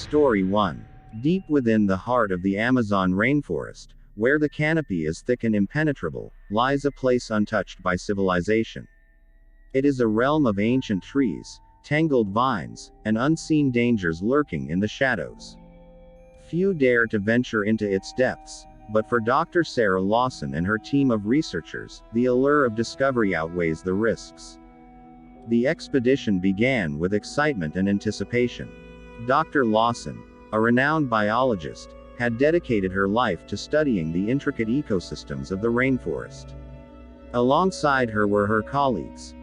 Story 1. Deep within the heart of the Amazon rainforest, where the canopy is thick and impenetrable, lies a place untouched by civilization. It is a realm of ancient trees, tangled vines, and unseen dangers lurking in the shadows. Few dare to venture into its depths, but for Dr. Sarah Lawson and her team of researchers, the allure of discovery outweighs the risks. The expedition began with excitement and anticipation. Dr. Lawson, a renowned biologist, had dedicated her life to studying the intricate ecosystems of the rainforest. Alongside her were her colleagues: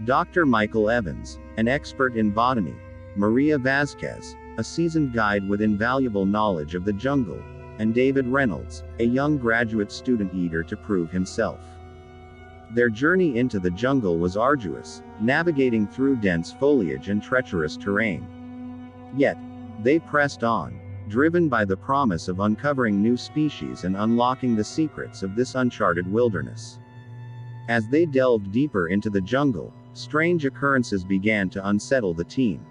Dr. Michael Evans, an expert in botany; Maria Vazquez, a seasoned guide with invaluable knowledge of the jungle; and David Reynolds, a young graduate student eager to prove himself. Their journey into the jungle was arduous, navigating through dense foliage and treacherous terrain. Yet, they pressed on, driven by the promise of uncovering new species and unlocking the secrets of this uncharted wilderness. As they delved deeper into the jungle, strange occurrences began to unsettle the team.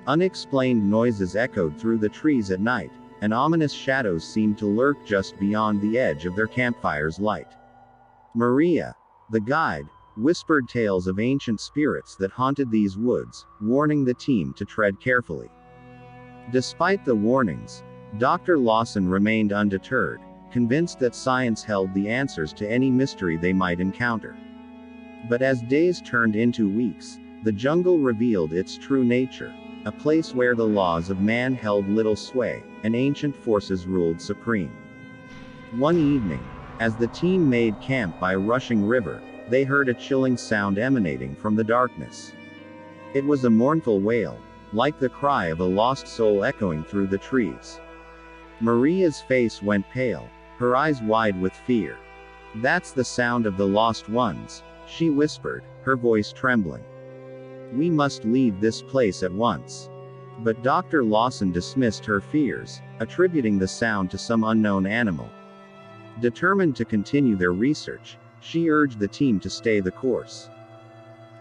Unexplained noises echoed through the trees at night, and ominous shadows seemed to lurk just beyond the edge of their campfire's light. Maria, the guide, whispered tales of ancient spirits that haunted these woods, warning the team to tread carefully. Despite the warnings, Dr. Lawson remained undeterred, convinced that science held the answers to any mystery they might encounter. But as days turned into weeks, the jungle revealed its true nature, a place where the laws of man held little sway, and ancient forces ruled supreme. One evening, as the team made camp by a rushing river, they heard a chilling sound emanating from the darkness. It was a mournful wail, like the cry of a lost soul echoing through the trees. Maria's face went pale, her eyes wide with fear. "That's the sound of the lost ones," she whispered, her voice trembling. "We must leave this place at once." But Dr. Lawson dismissed her fears, attributing the sound to some unknown animal. Determined to continue their research, she urged the team to stay the course.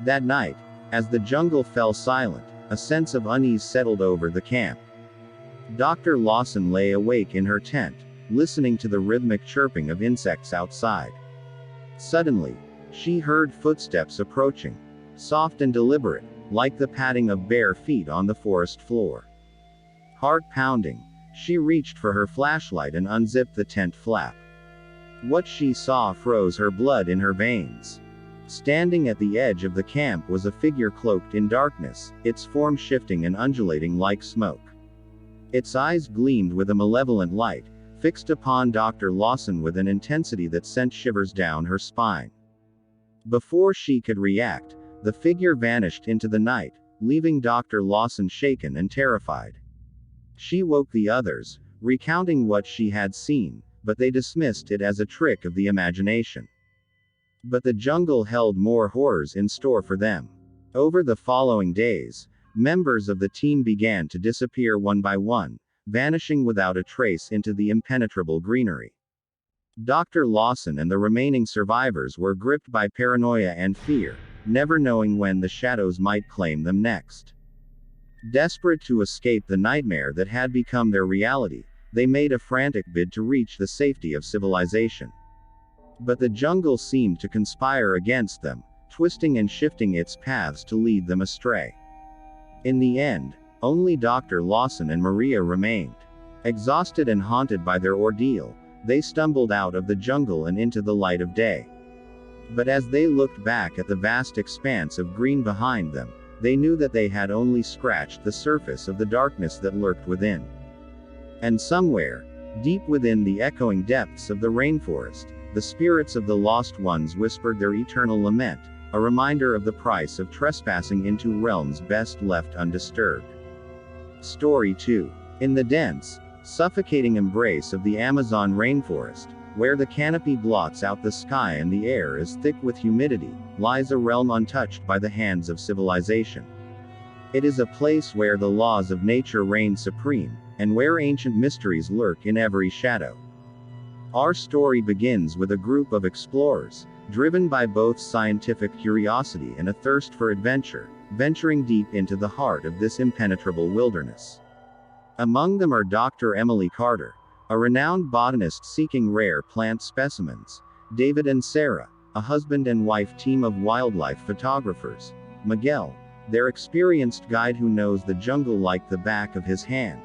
That night, as the jungle fell silent, a sense of unease settled over the camp. Dr. Lawson lay awake in her tent, listening to the rhythmic chirping of insects outside. Suddenly, she heard footsteps approaching, soft and deliberate, like the padding of bare feet on the forest floor. Heart pounding, she reached for her flashlight and unzipped the tent flap. What she saw froze her blood in her veins. Standing at the edge of the camp was a figure cloaked in darkness, its form shifting and undulating like smoke. Its eyes gleamed with a malevolent light, fixed upon Dr. Lawson with an intensity that sent shivers down her spine. Before she could react, the figure vanished into the night, leaving Dr. Lawson shaken and terrified. She woke the others, recounting what she had seen, but they dismissed it as a trick of the imagination. But the jungle held more horrors in store for them. Over the following days, members of the team began to disappear one by one, vanishing without a trace into the impenetrable greenery. Dr. Lawson and the remaining survivors were gripped by paranoia and fear, never knowing when the shadows might claim them next. Desperate to escape the nightmare that had become their reality, they made a frantic bid to reach the safety of civilization. But the jungle seemed to conspire against them, twisting and shifting its paths to lead them astray. In the end, only Dr. Lawson and Maria remained. Exhausted and haunted by their ordeal, they stumbled out of the jungle and into the light of day. But as they looked back at the vast expanse of green behind them, they knew that they had only scratched the surface of the darkness that lurked within. And somewhere, deep within the echoing depths of the rainforest, the spirits of the lost ones whispered their eternal lament, a reminder of the price of trespassing into realms best left undisturbed. Story 2. In the dense, suffocating embrace of the Amazon rainforest, where the canopy blots out the sky and the air is thick with humidity, lies a realm untouched by the hands of civilization. It is a place where the laws of nature reign supreme, and where ancient mysteries lurk in every shadow. Our story begins with a group of explorers, driven by both scientific curiosity and a thirst for adventure, venturing deep into the heart of this impenetrable wilderness. Among them are Dr. Emily Carter, a renowned botanist seeking rare plant specimens, David and Sarah, a husband and wife team of wildlife photographers, Miguel, their experienced guide who knows the jungle like the back of his hand,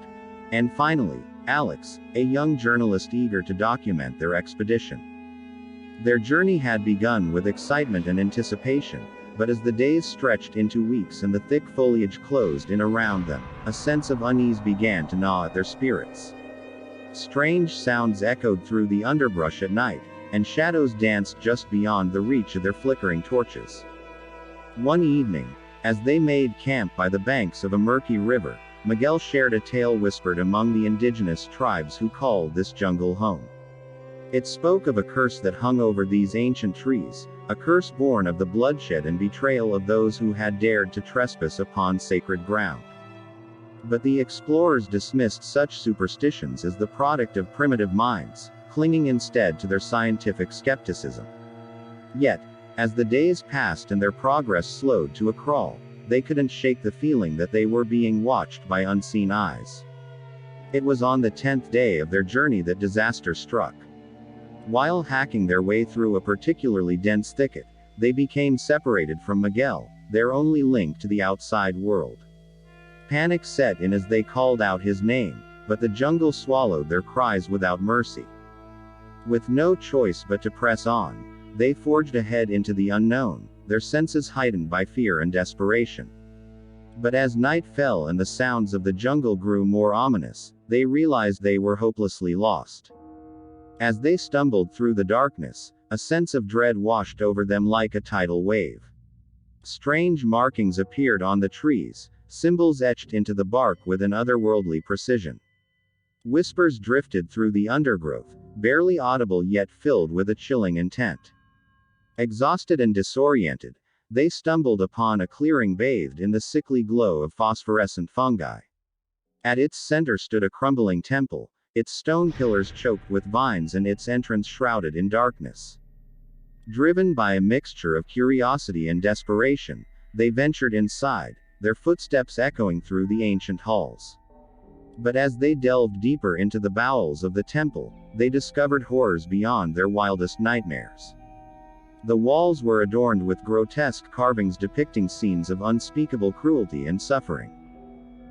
and finally, Alex, a young journalist eager to document their expedition. Their journey had begun with excitement and anticipation, but as the days stretched into weeks and the thick foliage closed in around them, a sense of unease began to gnaw at their spirits. Strange sounds echoed through the underbrush at night, and shadows danced just beyond the reach of their flickering torches. One evening, as they made camp by the banks of a murky river, Miguel shared a tale whispered among the indigenous tribes who called this jungle home. It spoke of a curse that hung over these ancient trees, a curse born of the bloodshed and betrayal of those who had dared to trespass upon sacred ground. But the explorers dismissed such superstitions as the product of primitive minds, clinging instead to their scientific skepticism. Yet, as the days passed and their progress slowed to a crawl, they couldn't shake the feeling that they were being watched by unseen eyes. It was on the 10th day of their journey that disaster struck. While hacking their way through a particularly dense thicket, they became separated from Miguel, their only link to the outside world. Panic set in as they called out his name, but the jungle swallowed their cries without mercy. With no choice but to press on, they forged ahead into the unknown, their senses heightened by fear and desperation. But as night fell and the sounds of the jungle grew more ominous, they realized they were hopelessly lost. As they stumbled through the darkness, a sense of dread washed over them like a tidal wave. Strange markings appeared on the trees, symbols etched into the bark with an otherworldly precision. Whispers drifted through the undergrowth, barely audible yet filled with a chilling intent. Exhausted and disoriented, they stumbled upon a clearing bathed in the sickly glow of phosphorescent fungi. At its center stood a crumbling temple, its stone pillars choked with vines and its entrance shrouded in darkness. Driven by a mixture of curiosity and desperation, they ventured inside, their footsteps echoing through the ancient halls. But as they delved deeper into the bowels of the temple, they discovered horrors beyond their wildest nightmares. The walls were adorned with grotesque carvings depicting scenes of unspeakable cruelty and suffering.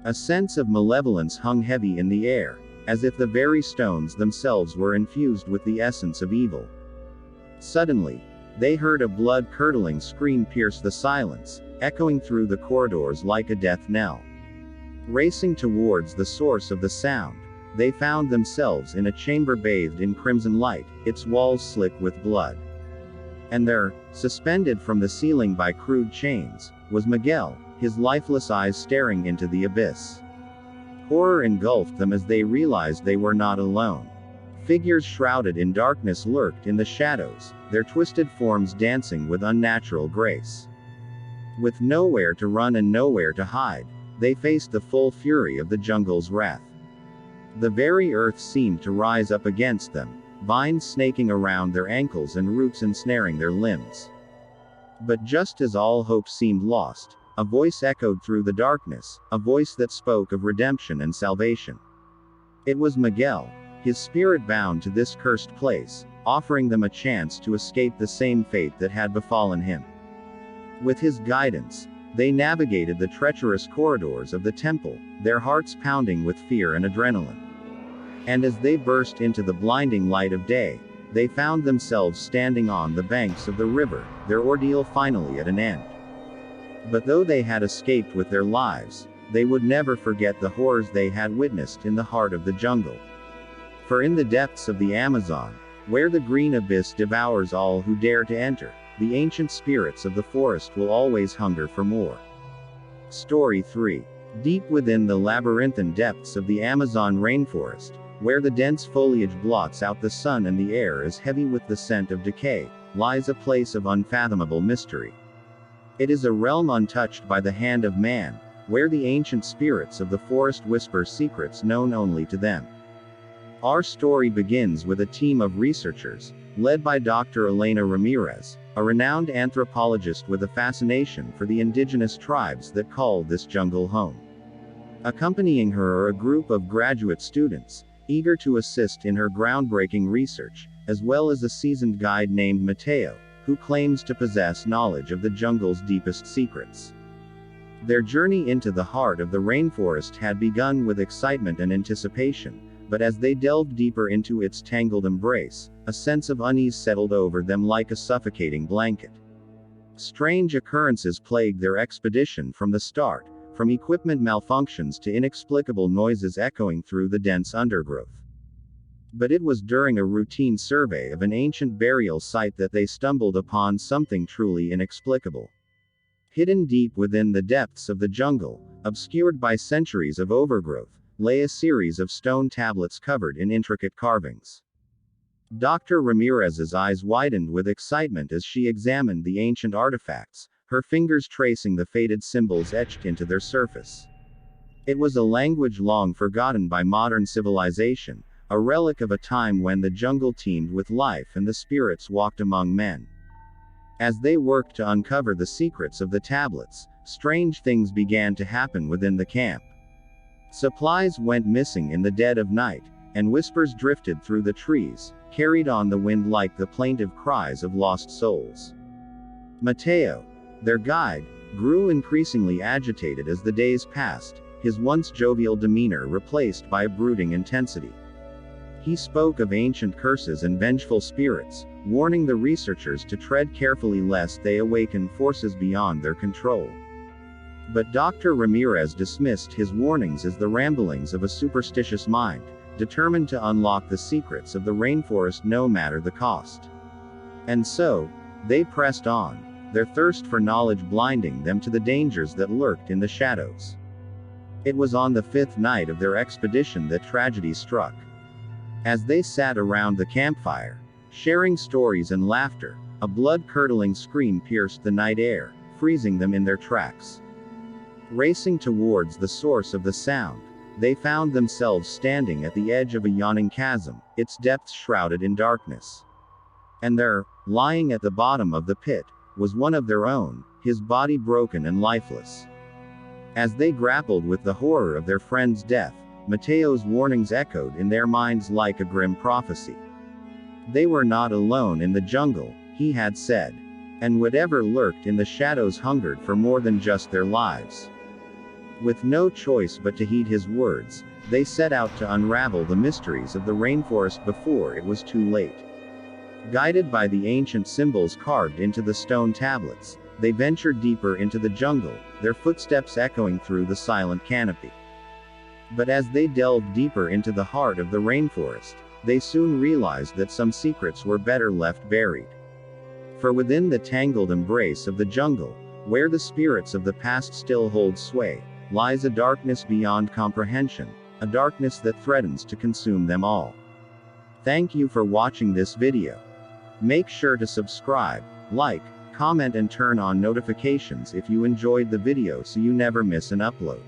A sense of malevolence hung heavy in the air, as if the very stones themselves were infused with the essence of evil. Suddenly, they heard a blood-curdling scream pierce the silence, echoing through the corridors like a death knell. Racing towards the source of the sound, they found themselves in a chamber bathed in crimson light, its walls slick with blood. And there, suspended from the ceiling by crude chains, was Miguel, his lifeless eyes staring into the abyss. Horror engulfed them as they realized they were not alone. Figures shrouded in darkness lurked in the shadows, their twisted forms dancing with unnatural grace. With nowhere to run and nowhere to hide, they faced the full fury of the jungle's wrath. The very earth seemed to rise up against them, vines snaking around their ankles and roots ensnaring their limbs. But just as all hope seemed lost, a voice echoed through the darkness, a voice that spoke of redemption and salvation. It was Miguel, his spirit bound to this cursed place, offering them a chance to escape the same fate that had befallen him. With his guidance, they navigated the treacherous corridors of the temple, their hearts pounding with fear and adrenaline. And as they burst into the blinding light of day, they found themselves standing on the banks of the river, their ordeal finally at an end. But though they had escaped with their lives, they would never forget the horrors they had witnessed in the heart of the jungle. For in the depths of the Amazon, where the green abyss devours all who dare to enter, the ancient spirits of the forest will always hunger for more. Story 3. Deep within the labyrinthine depths of the Amazon rainforest, where the dense foliage blots out the sun and the air is heavy with the scent of decay, lies a place of unfathomable mystery. It is a realm untouched by the hand of man, where the ancient spirits of the forest whisper secrets known only to them. Our story begins with a team of researchers, led by Dr. Elena Ramirez, a renowned anthropologist with a fascination for the indigenous tribes that call this jungle home. Accompanying her are a group of graduate students, eager to assist in her groundbreaking research, as well as a seasoned guide named Mateo, who claims to possess knowledge of the jungle's deepest secrets. Their journey into the heart of the rainforest had begun with excitement and anticipation, but as they delved deeper into its tangled embrace, a sense of unease settled over them like a suffocating blanket. Strange occurrences plagued their expedition from the start, from equipment malfunctions to inexplicable noises echoing through the dense undergrowth. But it was during a routine survey of an ancient burial site that they stumbled upon something truly inexplicable. Hidden deep within the depths of the jungle, obscured by centuries of overgrowth, lay a series of stone tablets covered in intricate carvings. Dr. Ramirez's eyes widened with excitement as she examined the ancient artifacts, her fingers tracing the faded symbols etched into their surface. It was a language long forgotten by modern civilization, a relic of a time when the jungle teemed with life and the spirits walked among men. As they worked to uncover the secrets of the tablets, strange things began to happen within the camp. Supplies went missing in the dead of night, and whispers drifted through the trees, carried on the wind like the plaintive cries of lost souls. Mateo, their guide, grew increasingly agitated as the days passed, his once jovial demeanor replaced by a brooding intensity. He spoke of ancient curses and vengeful spirits, warning the researchers to tread carefully lest they awaken forces beyond their control. But Dr. Ramirez dismissed his warnings as the ramblings of a superstitious mind, determined to unlock the secrets of the rainforest no matter the cost. And so, they pressed on, their thirst for knowledge blinding them to the dangers that lurked in the shadows. It was on the fifth night of their expedition that tragedy struck. As they sat around the campfire, sharing stories and laughter, a blood-curdling scream pierced the night air, freezing them in their tracks. Racing towards the source of the sound, they found themselves standing at the edge of a yawning chasm, its depths shrouded in darkness. And there, lying at the bottom of the pit, was one of their own, his body broken and lifeless. As they grappled with the horror of their friend's death, Mateo's warnings echoed in their minds like a grim prophecy. They were not alone in the jungle, he had said. And whatever lurked in the shadows hungered for more than just their lives. With no choice but to heed his words, they set out to unravel the mysteries of the rainforest before it was too late. Guided by the ancient symbols carved into the stone tablets, they ventured deeper into the jungle, their footsteps echoing through the silent canopy. But as they delved deeper into the heart of the rainforest, they soon realized that some secrets were better left buried. For within the tangled embrace of the jungle, where the spirits of the past still hold sway, lies a darkness beyond comprehension, a darkness that threatens to consume them all. Thank you for watching this video. Make sure to subscribe, like, comment and turn on notifications if you enjoyed the video so you never miss an upload.